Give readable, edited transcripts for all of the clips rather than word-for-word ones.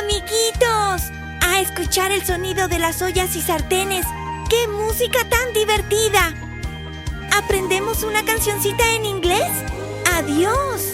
amiguitos! A escuchar el sonido de las ollas y sartenes. ¡Qué música tan divertida! ¿Aprendemos una cancioncita en inglés? ¡Adiós!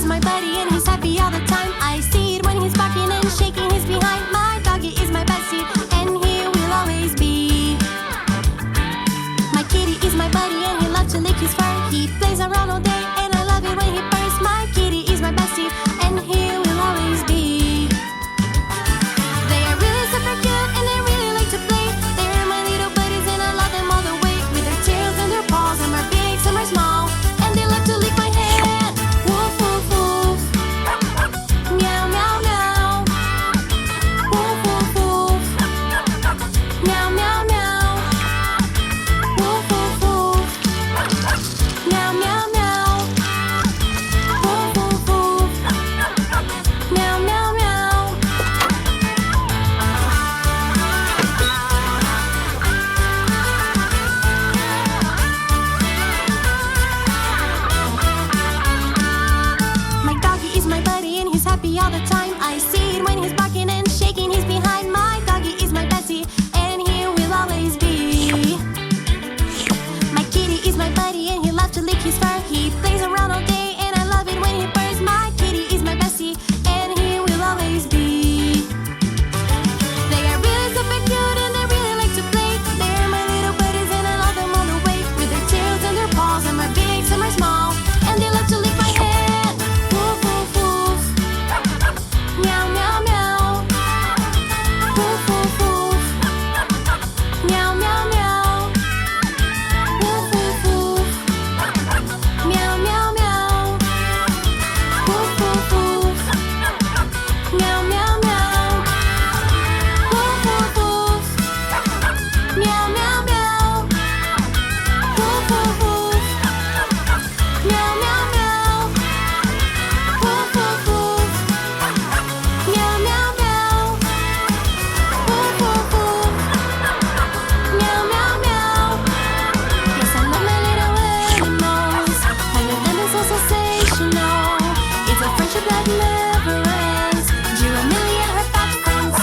My buddy and he's happy all the time. I see it when he's barking and shaking his behind. My doggy is my bestie and he will always be. My kitty is my buddy and he loves to lick his fur. He plays around all day and I love it when he purrs. My kitty is my bestie and he will always be. They are really super cute and they really like to play. They're my little buddies and I love them all the way. With their tails and their paws, some are big, some are small, and they love to lick my hand. Woof, woof, woof. Meow, meow, meow. Woof, woof, woof. Meow, meow, meow. Woof, woof, woof. Meow, meow, meow. Woof, woof, woof. Meow, meow, meow. My doggy is my buddy and he's happy all the time. I see it when he's barking and shaking his behind. My doggy is my bestie and he will always be. My kitty is my buddy and he loves to lick his fur. He plays around all day and I love it when he purrs. My kitty is my bestie and he will always be. They are really super cute and they really like to play. They're my little buddies and I love them all the way. With their tails and their paws, some are big, some are small, and they love to lick my hand. Woof, woof, woof. Meow, meow, meow. Woof, woof, woof. Meow, meow, meow. Woof, woof, woof. Meow, meow, meow. Woof, woof, woof. Meow, meow, meow. Woof, woof, woof. Meow, meow, meow. Woof, woof, woof. Meow, meow, meow. Woof, woof, woof. Meow, meow, meow. Woof, woof, woof. Meow, meow, meow. Yes, I love my little animals. I love them, it's so sensational. It's a friendship that never ends. Giramille and her fat friends.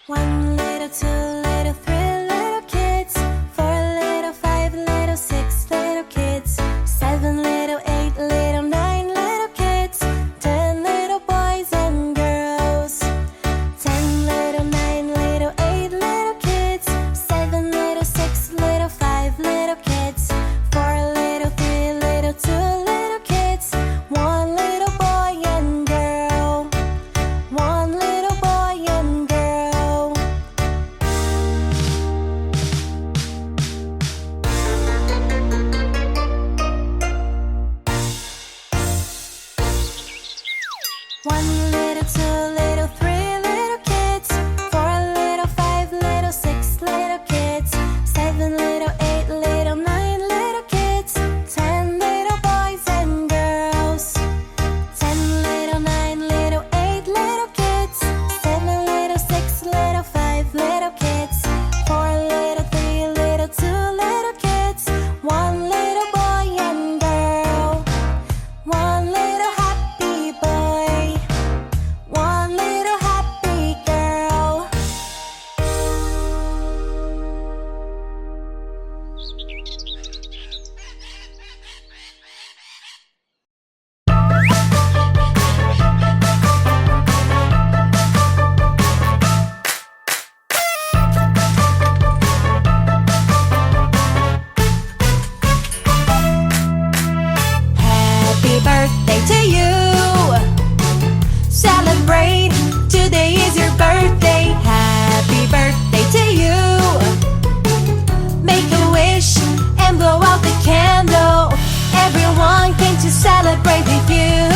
One little, two little, three little kids, 4 little, 5 little, 6 little kids, 7 little, 8 little, 9 little kids, 10 little boys and girls, 10 little, 9 little, 8 little kids, 7 little, 6 little, 5 little kids, 4 little, 3 little, 2 little kids, 1 little boy and girl, 1 little boy and girl. One little, 2 little, 3 little kids, 4 little, 5 little, 6 little kids, 7 little, 8 little, 9 little kids, 10 little boys and girls, 10 little, 9 little, 8 little kids, 7 little, 6 little, 5 little kids, 4 little, 3 little, 2 little kids, 1 little boy and girl, 1 little happy boy, 1 little happy girl. Happy birthday to you. Celebrate, today is your birthday. Happy birthday to you. Make a wish and blow out the candle. Everyone came to celebrate with you.